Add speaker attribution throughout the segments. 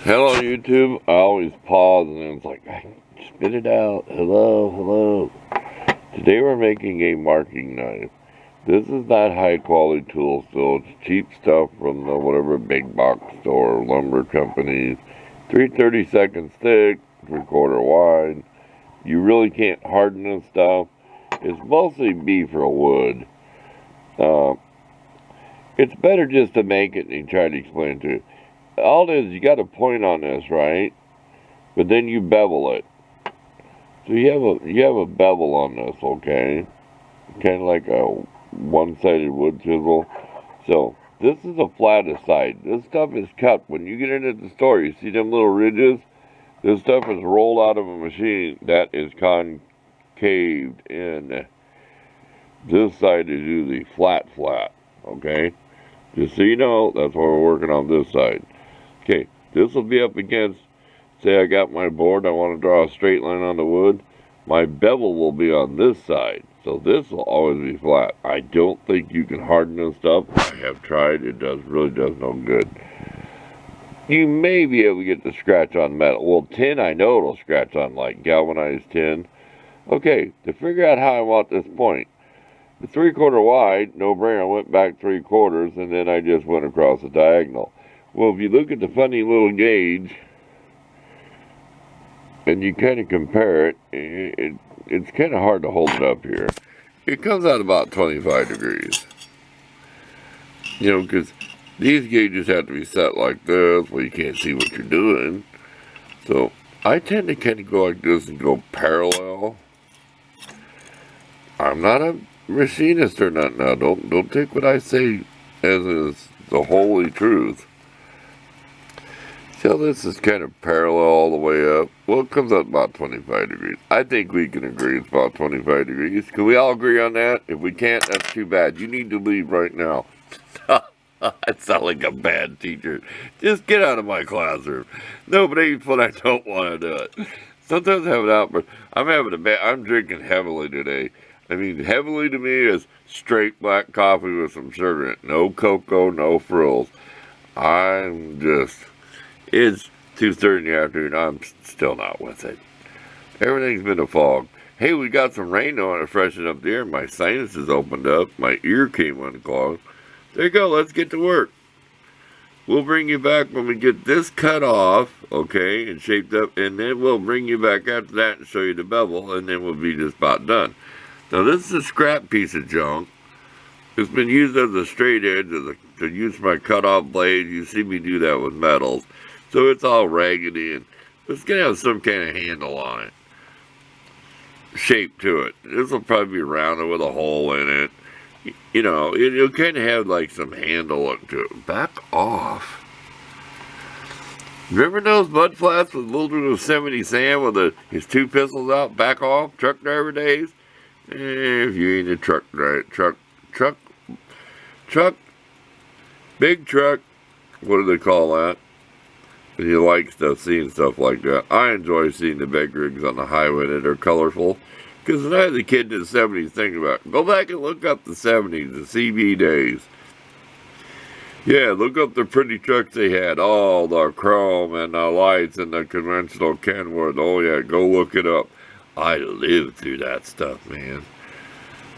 Speaker 1: Hello, YouTube. I always pause and then it's like, spit it out. Hello, hello. Today we're making a marking knife. This is not high quality tool, so it's cheap stuff from the whatever big box store, lumber companies. 3/32 thick, 3/4 wide. You really can't harden this stuff. It's mostly beef or wood. Uh, it's better just to make it and try to explain it to you. All it is, you got a point on this, right? But then you bevel it. So you have a bevel on this, okay? Kind of like a one-sided wood chisel. So this is the flattest side. This stuff is cut. When you get into the store, you see them little ridges. This stuff is rolled out of a machine that is concaved in. This side is usually flat, okay? Just so you know, that's why we're working on this side. Okay, this will be up against, say I got my board, I want to draw a straight line on the wood. My bevel will be on this side, so this will always be flat. I don't think you can harden this stuff. I have tried, it really does no good. You may be able to get the scratch on metal. Well, tin, I know it'll scratch on, like galvanized tin. Okay, to figure out how I want this point, the 3/4 wide, no brainer, I went back 3/4, and then I just went across the diagonal. Well, if you look at the funny little gauge, and you kind of compare it's kind of hard to hold it up here. It comes out about 25 degrees. You know, because these gauges have to be set like this, where you can't see what you're doing. So, I tend to kind of go like this and go parallel. I'm not a machinist or nothing now. Don't take what I say as is the holy truth. So this is kind of parallel all the way up. Well, it comes up about 25 degrees. I think we can agree it's about 25 degrees. Can we all agree on that? If we can't, that's too bad. You need to leave right now. I sound like a bad teacher. Just get out of my classroom. No, but ain't what I don't want to do it. Sometimes I have an outburst. I'm drinking heavily today. I mean, heavily to me is straight black coffee with some sugar in it. No cocoa, no frills. It's 2:30 in the afternoon. I'm still not with it. Everything's been a fog. Hey, we got some rain though, and it freshened up the air. My sinuses opened up. My ear came unclogged. There you go. Let's get to work. We'll bring you back when we get this cut off, okay, and shaped up, and then we'll bring you back after that and show you the bevel, and then we'll be just about done. Now, this is a scrap piece of junk. It's been used as a straight edge to use my cut-off blade. You see me do that with metals. So it's all raggedy, and it's going to have some kind of handle on it. Shape to it. This will probably be rounded with a hole in it. You know, it'll kind of have like some handle look to it. Back off. Remember those mud flats with little Yosemite Sam with his two pistols out? Back off. Truck driver days. If you ain't a truck driver, big truck. What do they call that? You like seeing stuff like that. I enjoy seeing the big rigs on the highway that are colorful. Because when I was a kid in the 70s, think about it. Go back and look up the 70s, the CB days. Yeah, look up the pretty trucks they had. All the chrome and the lights and the conventional Kenworth. Oh yeah, go look it up. I lived through that stuff, man.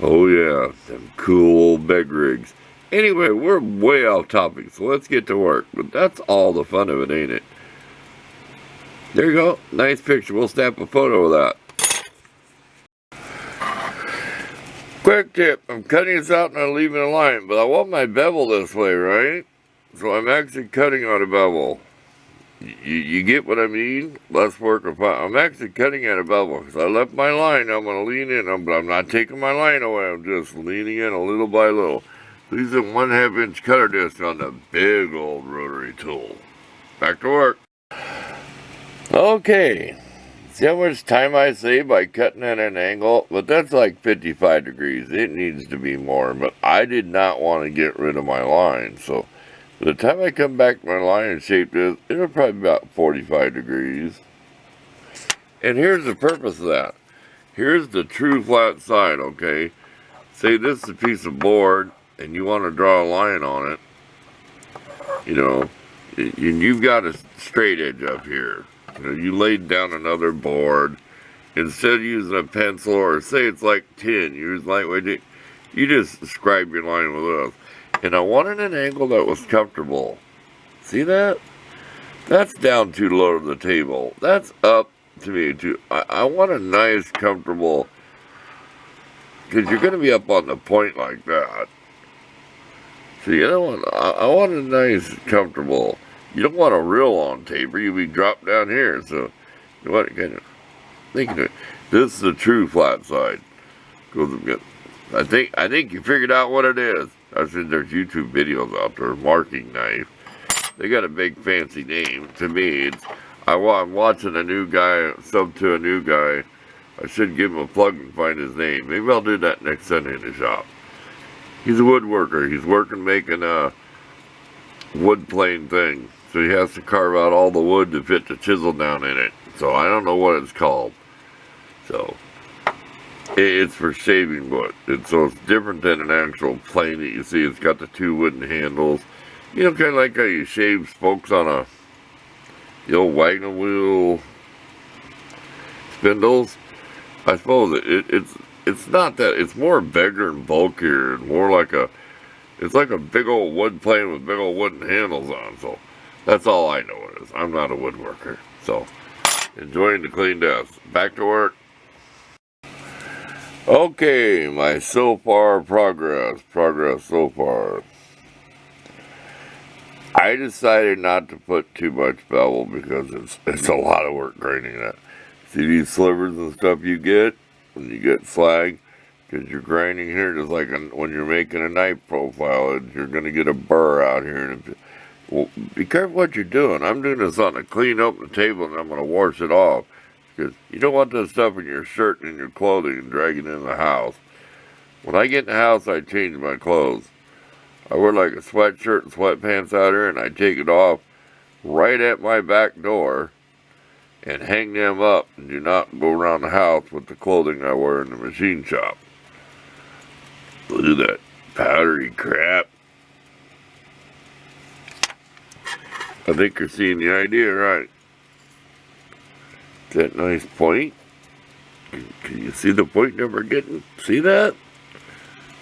Speaker 1: Oh yeah, them cool big rigs. Anyway, we're way off topic, so let's get to work. But that's all the fun of it, ain't it? There you go. Nice picture. We'll snap a photo of that. Quick tip. I'm cutting this out and I'm leaving a line, but I want my bevel this way, right? So I'm actually cutting on a bevel. You get what I mean? Less work. I'm actually cutting at a bevel because I left my line. I'm going to lean in, but I'm not taking my line away. I'm just leaning in a little by little. These are 1/2 inch cutter disc on the big old rotary tool. Back to work. Okay. See how much time I save by cutting at an angle? But that's like 55 degrees. It needs to be more. But I did not want to get rid of my line. So by the time I come back to my line and shape this, it'll probably be about 45 degrees. And here's the purpose of that. Here's the true flat side, okay? Say this is a piece of board and you want to draw a line on it. You know, You've got a straight edge up here. You laid down another board. Instead of using a pencil, or say it's like tin, use lightweight. You just scribe your line with those. And I wanted an angle that was comfortable. See that? That's down too low to the table. That's up to me too. I want a nice, comfortable, because you're going to be up on the point like that. So you don't want, I want a nice, comfortable. You don't want a real long taper. You'll be dropped down here. So you want to kind of think of it. This is the true flat side. I think you figured out what it is. I said there's YouTube videos out there. Marking knife. They got a big fancy name. To me, I'm watching a new guy, sub to a new guy. I should give him a plug and find his name. Maybe I'll do that next Sunday in the shop. He's a woodworker. He's working making a wood plane thing. So he has to carve out all the wood to fit the chisel down in it. So I don't know what it's called. So it's for shaving wood. So it's different than an actual plane that you see. It's got the two wooden handles. You know, kind of like how you shave spokes on the old wagon wheel spindles. I suppose it's not that. It's more bigger and bulkier and more like it's like a big old wood plane with big old wooden handles on. So that's all I know it is. I'm not a woodworker. So enjoying the clean desk. Back to work. Okay, my so far progress so far. I decided not to put too much bevel because it's a lot of work grinding that. See these slivers and stuff you get when you get slag? Because you're grinding here just like when you're making a knife profile, you're going to get a burr out here. And well, be careful what you're doing. I'm doing this on to clean up the table and I'm going to wash it off. Because you don't want this stuff in your shirt and in your clothing and dragging it in the house. When I get in the house, I change my clothes. I wear like a sweatshirt and sweatpants out here, and I take it off right at my back door and hang them up and do not go around the house with the clothing I wear in the machine shop. Look at that powdery crap. I think you're seeing the idea, right? That nice point. Can you see the point that we're getting? See that?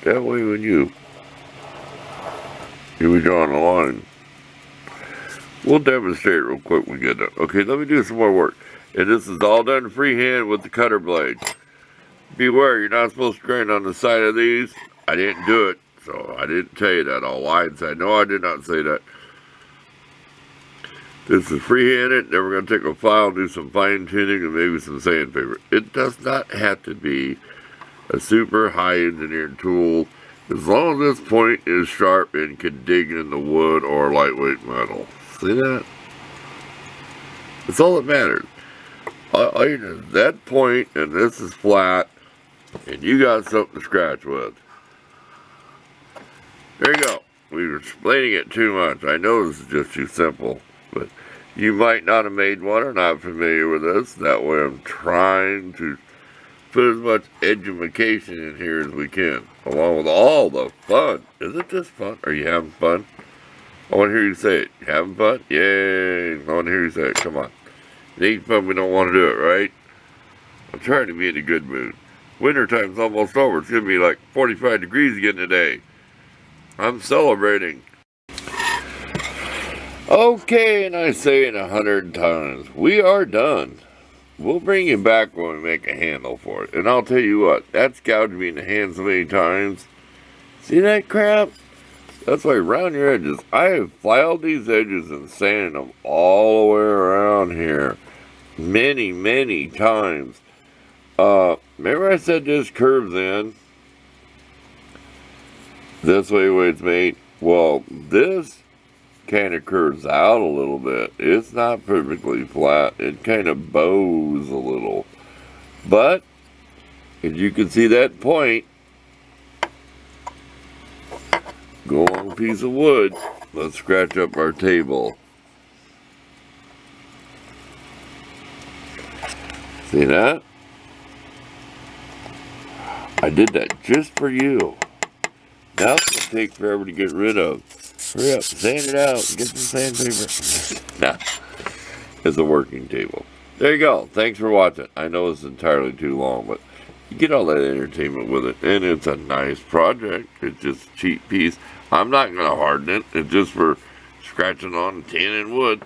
Speaker 1: That way when you be drawing a line. We'll demonstrate real quick when we get done. Okay, let me do some more work. And this is all done freehand with the cutter blade. Beware, you're not supposed to grind on the side of these. I didn't do it, so I didn't tell you that. I'll lie and say, no, I did not say that. This is freehanded. Then we're going to take a file and do some fine tuning and maybe some sandpaper. It does not have to be a super high engineered tool. As long as this point is sharp and can dig in the wood or lightweight metal. See that? That's all that matters. All you need is that point and this is flat and you got something to scratch with. There you go. We were explaining it too much. I know this is just too simple, but you might not have made one or not familiar with this. That way I'm trying to put as much education in here as we can, along with all the fun. Isn't this fun? Are you having fun? I want to hear you say it. You having fun? Yay! I want to hear you say it. Come on. It ain't fun. We don't want to do it, right? I'm trying to be in a good mood. Winter time's almost over. It's going to be like 45 degrees again today. I'm celebrating. Okay, and I say it 100 times. We are done. We'll bring you back when we make a handle for it. And I'll tell you what, that's gouged me in the hand so many times. See that crap? That's why around your edges. I have filed these edges and sanded them all the way around here. Many, many times. Remember I said this curves in? This way it's made. Well, this kind of curves out a little bit. It's not perfectly flat. It kind of bows a little. But, as you can see that point, go on a piece of wood. Let's scratch up our table. See that? I did that just for you. Now it's going to take forever to get rid of. Hurry up, sand it out, get some sandpaper. Nah, it's a working table. There you go. Thanks for watching. I know it's entirely too long, but you get all that entertainment with it, and it's a nice project. It's just a cheap piece. I'm not going to harden it. It's just for scratching on tin and wood.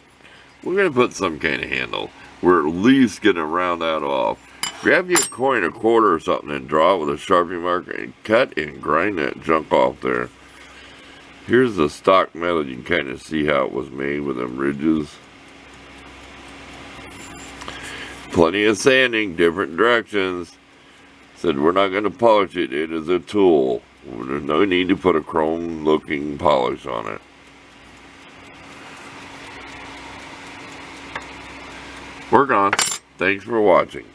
Speaker 1: We're going to put some kind of handle. We're at least going to round that off. Grab you a coin, a quarter or something, and draw it with a Sharpie marker and cut and grind that junk off there. Here's the stock metal. You can kind of see how it was made with them ridges. Plenty of sanding, different directions. Said we're not going to polish it. It is a tool. There's no need to put a chrome looking polish on it. We're gone. Thanks for watching.